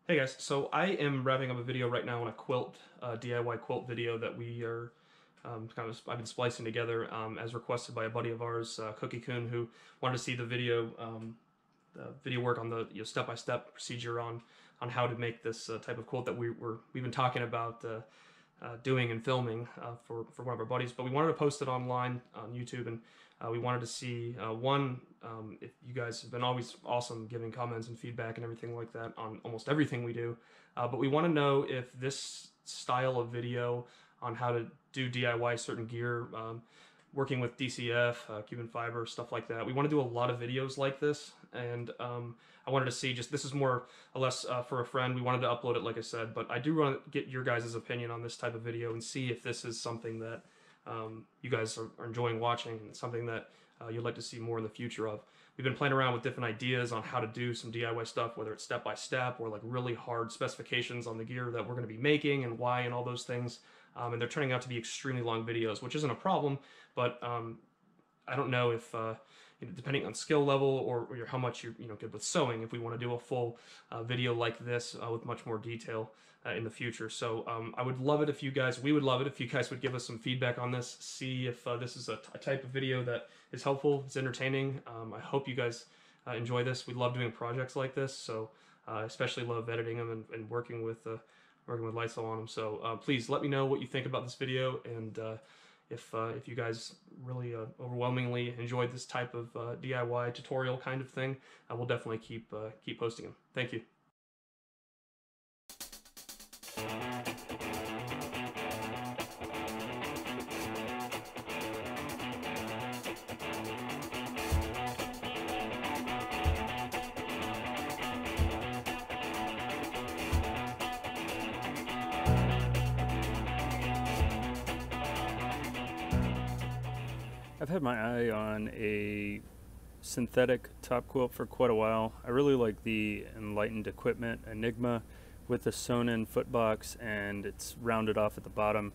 Hey guys, so I am wrapping up a video right now on a quilt, DIY quilt video that we are I've been splicing together as requested by a buddy of ours, Cookie Coon, who wanted to see the video work on the step-by-step procedure on how to make this type of quilt that we've been talking about doing and filming for one of our buddies. But we wanted to post it online on YouTube, and we wanted to see if you guys have been always awesome giving comments and feedback and everything like that on almost everything we do. But we want to know if this style of video on how to do DIY certain gear, working with DCF, Cuban fiber, stuff like that. We want to do a lot of videos like this, and I wanted to see just this is more or less for a friend. We wanted to upload it, like I said, but I do want to get your guys' opinion on this type of video and see if this is something that you guys are enjoying watching and something that you'd like to see more in the future of. We've been playing around with different ideas on how to do some DIY stuff, whether it's step by step or like really hard specifications on the gear that we're going to be making and why and all those things. And they're turning out to be extremely long videos, which isn't a problem, but I don't know if depending on skill level or how much you're good with sewing, if we want to do a full video like this with much more detail in the future. So I would love it if we would love it if you guys would give us some feedback on this, see if this is a type of video that is helpful, it's entertaining. I hope you guys enjoy this. We love doing projects like this, so especially love editing them and working with Lysol on them. So please let me know what you think about this video, and if you guys really overwhelmingly enjoyed this type of DIY tutorial kind of thing, we'll definitely keep posting them. Thank you. I've had my eye on a synthetic top quilt for quite a while. I really like the Enlightened Equipment Enigma with the sewn in foot box, and it's rounded off at the bottom.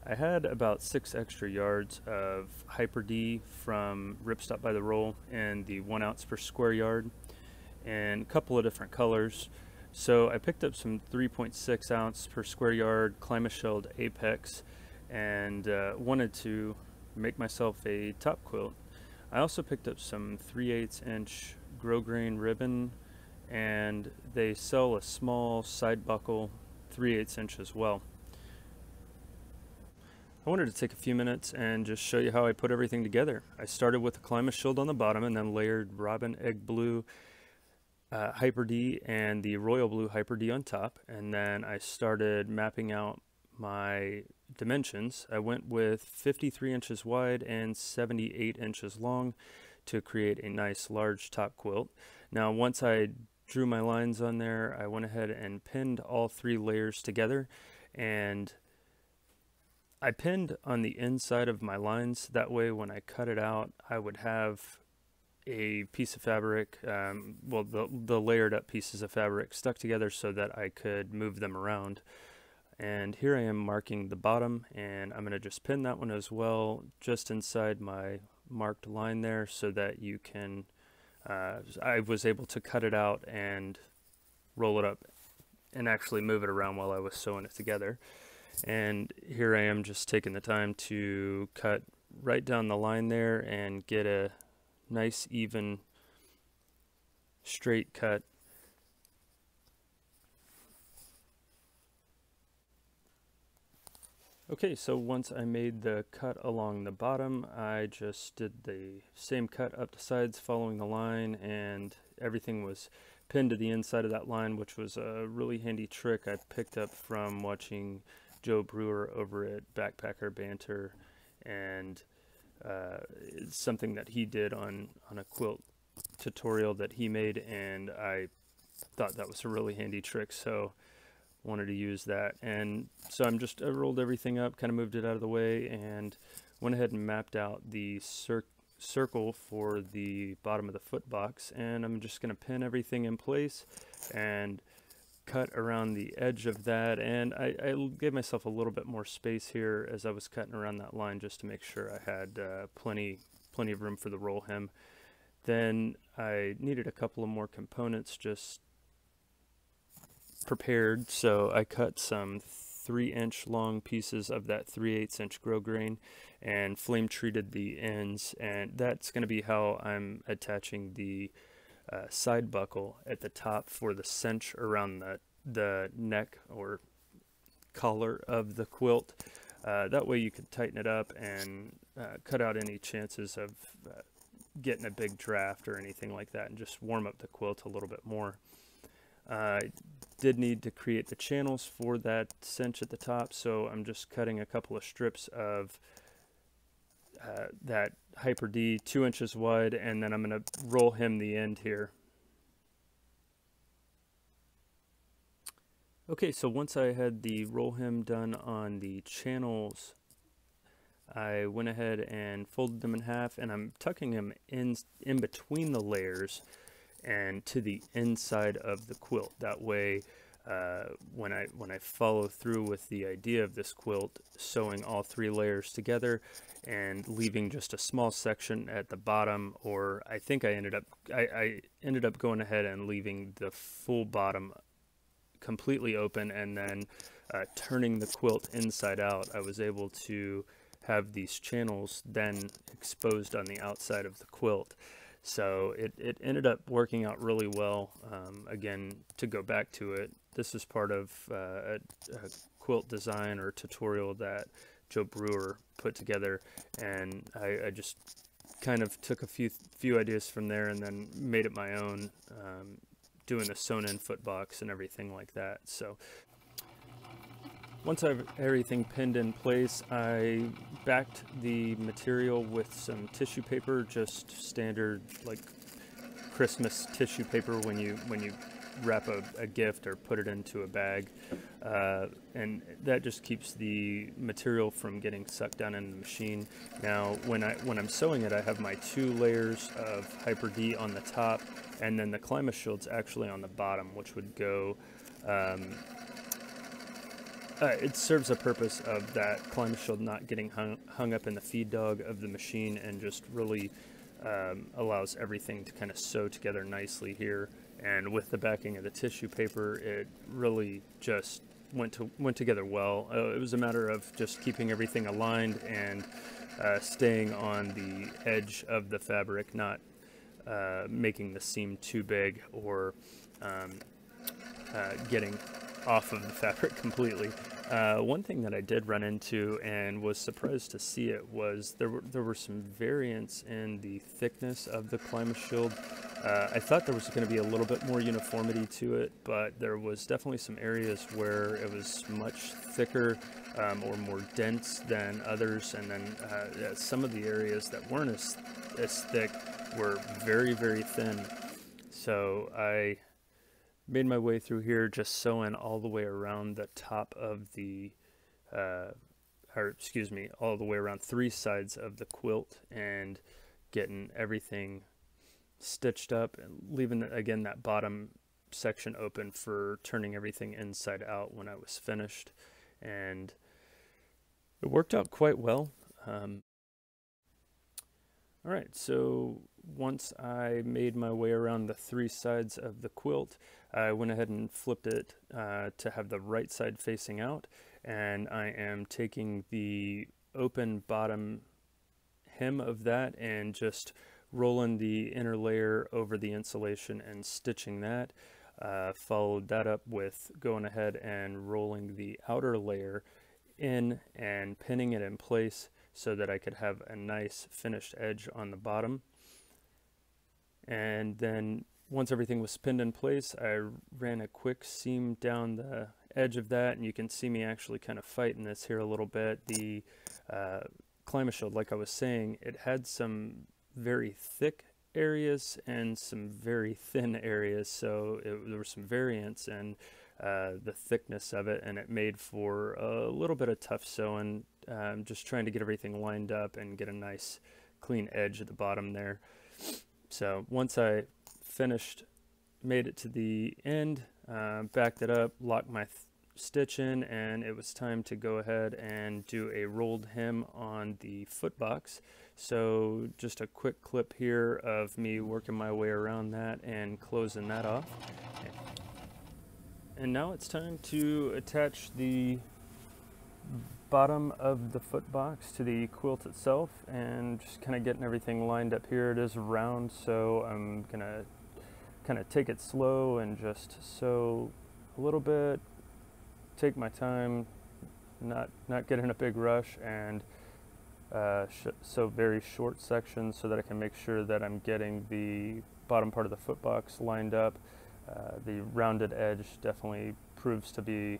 I had about 6 extra yards of Hyper D from Ripstop by the Roll in the 1 ounce per square yard and a couple of different colors. So I picked up some 3.6 ounce per square yard Climashield Apex and wanted to make myself a top quilt. I also picked up some 3/8 inch grosgrain ribbon, and they sell a small side buckle 3/8 inch as well. I wanted to take a few minutes and just show you how I put everything together. I started with the Climashield on the bottom and then layered Robin Egg Blue Hyper D and the Royal Blue Hyper D on top, and then I started mapping out my dimensions. I went with 53 inches wide and 78 inches long to create a nice large top quilt. Now once I drew my lines on there, I went ahead and pinned all 3 layers together, and I pinned on the inside of my lines. That way when I cut it out, I would have a piece of fabric, the layered up pieces of fabric stuck together so that I could move them around. And here I am marking the bottom, and I'm going to just pin that one as well just inside my marked line there so that you can I was able to cut it out and roll it up and actually move it around while I was sewing it together. And here I am just taking the time to cut right down the line there and get a nice even straight cut. Okay, so once I made the cut along the bottom, I just did the same cut up the sides following the line, and everything was pinned to the inside of that line, which was a really handy trick I picked up from watching Joe Brewer over at Backpacker Banter, and it's something that he did on a quilt tutorial that he made, and I thought that was a really handy trick, so wanted to use that. And so I rolled everything up, kind of moved it out of the way, and went ahead and mapped out the circle for the bottom of the foot box, and I'm just going to pin everything in place and cut around the edge of that. And I gave myself a little bit more space here as I was cutting around that line just to make sure I had plenty of room for the roll hem. Then I needed a couple of more components just prepared, so I cut some 3-inch long pieces of that 3/8 inch grosgrain and flame treated the ends, and that's going to be how I'm attaching the side buckle at the top for the cinch around the neck or collar of the quilt. That way you can tighten it up and cut out any chances of getting a big draft or anything like that, and just warm up the quilt a little bit more. I did need to create the channels for that cinch at the top, so I'm just cutting a couple of strips of that Hyper D 2 inches wide, and then I'm going to roll hem the end here. Okay, so once I had the roll hem done on the channels, I went ahead and folded them in half, and I'm tucking them in between the layers and to the inside of the quilt. That way, when I follow through with the idea of this quilt, sewing all 3 layers together and leaving just a small section at the bottom, or I think I ended up going ahead and leaving the full bottom completely open, and then turning the quilt inside out, I was able to have these channels then exposed on the outside of the quilt. So it ended up working out really well. Again, to go back to it, this is part of a quilt design or tutorial that Joe Brewer put together, and I just kind of took a few ideas from there and then made it my own, doing the sewn-in foot box and everything like that. So once I've everything pinned in place, I backed the material with some tissue paper, just standard like Christmas tissue paper when you wrap a gift or put it into a bag, and that just keeps the material from getting sucked down in the machine. Now when I'm sewing it, I have my 2 layers of Hyper D on the top, and then the Climashield's actually on the bottom, which would go it serves a purpose of that Climashield not getting hung up in the feed dog of the machine, and just really allows everything to kind of sew together nicely here. And with the backing of the tissue paper, it really just went together well. It was a matter of just keeping everything aligned and staying on the edge of the fabric, not making the seam too big or getting off of the fabric completely. One thing that I did run into and was surprised to see it was there were some variants in the thickness of the Climashield. I thought there was going to be a little bit more uniformity to it, but there was definitely some areas where it was much thicker or more dense than others, and then some of the areas that weren't as thick were very, very thin. So I made my way through here, just sewing all the way around the top of the, all the way around 3 sides of the quilt, and getting everything stitched up and leaving, again, that bottom section open for turning everything inside out when I was finished. And it worked out quite well. All right, so once I made my way around the 3 sides of the quilt, I went ahead and flipped it to have the right side facing out, and I am taking the open bottom hem of that and just rolling the inner layer over the insulation and stitching that. Followed that up with going ahead and rolling the outer layer in and pinning it in place so that I could have a nice finished edge on the bottom. And then once everything was pinned in place, I ran a quick seam down the edge of that, and you can see me actually kind of fighting this here a little bit. The Climashield, like I was saying, it had some very thick areas and some very thin areas, so there was some variance in the thickness of it, and it made for a little bit of tough sewing, just trying to get everything lined up and get a nice clean edge at the bottom there. So once I finished, made it to the end, backed it up, locked my stitch in, and it was time to go ahead and do a rolled hem on the foot box. So just a quick clip here of me working my way around that and closing that off. and now it's time to attach the bottom of the foot box to the quilt itself, and just kind of getting everything lined up here. It is round, so I'm gonna kind of take it slow and just sew a little bit, take my time, not get in a big rush, and sew very short sections so that I can make sure that I'm getting the bottom part of the foot box lined up. The rounded edge definitely proves to be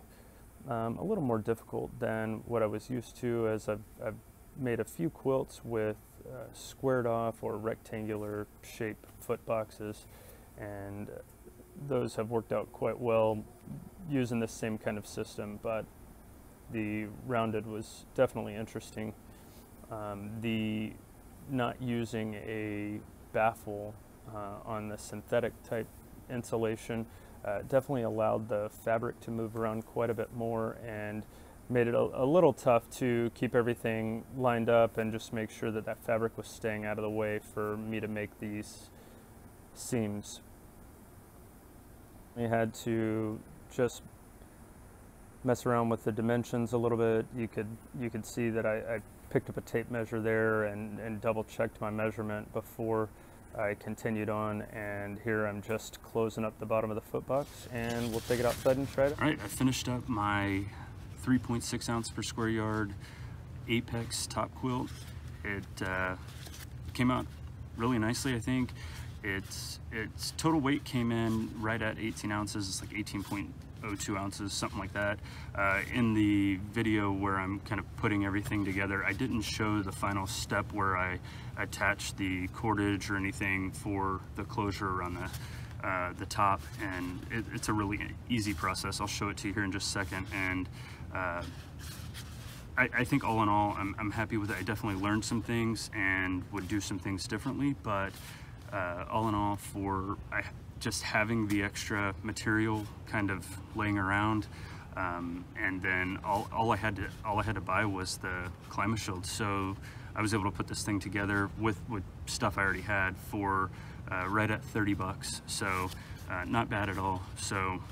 a little more difficult than what I was used to, as I've made a few quilts with squared off or rectangular shape foot boxes, and those have worked out quite well using this same kind of system, but the rounded was definitely interesting. The not using a baffle on the synthetic type insulation definitely allowed the fabric to move around quite a bit more, and made it a little tough to keep everything lined up and just make sure that that fabric was staying out of the way for me to make these seams. I had to just mess around with the dimensions a little bit. You could see that I picked up a tape measure there and double checked my measurement before I continued on, and here I'm just closing up the bottom of the foot box, and we'll take it outside and try it. All right, I finished up my 3.6 ounce per square yard Apex top quilt. It came out really nicely, I think. Its total weight came in right at 18 ounces. It's like 18.02 ounces, something like that. In the video where I'm kind of putting everything together, I didn't show the final step where I attach the cordage or anything for the closure around the top, and it's a really easy process. I'll show it to you here in just a second, and I think all in all, I'm happy with it. I definitely learned some things and would do some things differently, but all in all, for just having the extra material kind of laying around, and then all I had to buy was the Climashield. So I was able to put this thing together with stuff I already had for right at 30 bucks. So not bad at all. So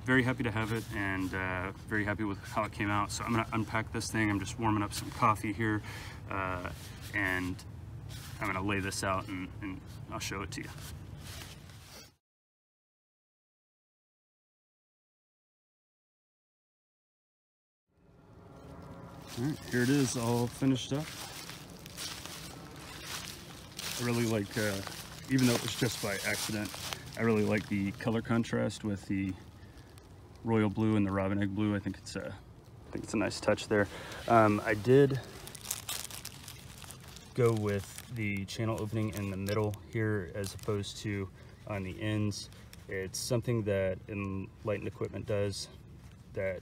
very happy to have it, and very happy with how it came out. So I'm gonna unpack this thing. I'm just warming up some coffee here, and I'm gonna lay this out and I'll show it to you. All right, here it is, all finished up. I really like, even though it was just by accident, I really like the color contrast with the royal blue and the robin egg blue. I think it's a nice touch there. I did go with the channel opening in the middle here as opposed to on the ends. It's something that Enlightened Equipment does that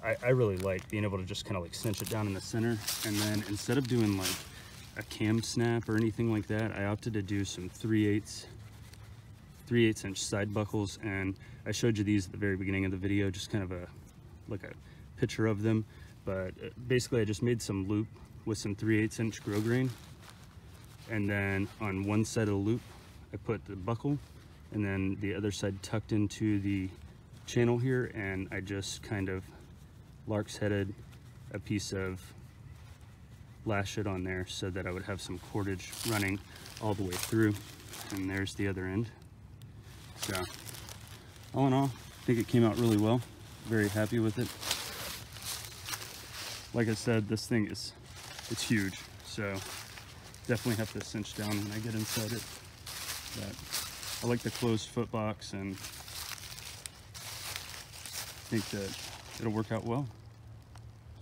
I really like, being able to just kind of like cinch it down in the center, and then instead of doing like a cam snap or anything like that, I opted to do some 3/8 inch side buckles, and I showed you these at the very beginning of the video, just kind of like a picture of them. But basically I just made some loop with some 3/8 inch grosgrain, and then on one side of the loop I put the buckle, and then the other side tucked into the channel here, and I just kind of lark's headed a piece of lash it on there so that I would have some cordage running all the way through. And there's the other end. So all in all, I think it came out really well. Very happy with it. Like I said, this thing it's huge, so definitely have to cinch down when I get inside it. But I like the closed foot box, and I think that it'll work out well.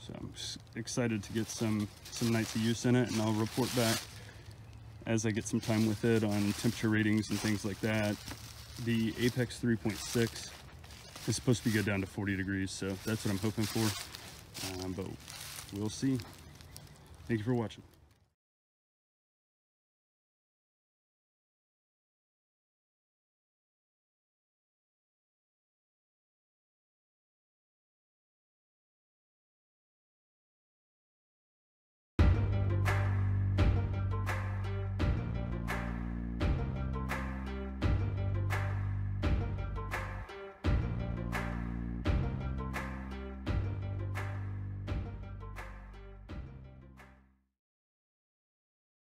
So I'm just excited to get some nights of use in it, and I'll report back as I get some time with it on temperature ratings and things like that. The Apex 3.6 is supposed to be good down to 40 degrees, so that's what I'm hoping for, but we'll see. Thank you for watching.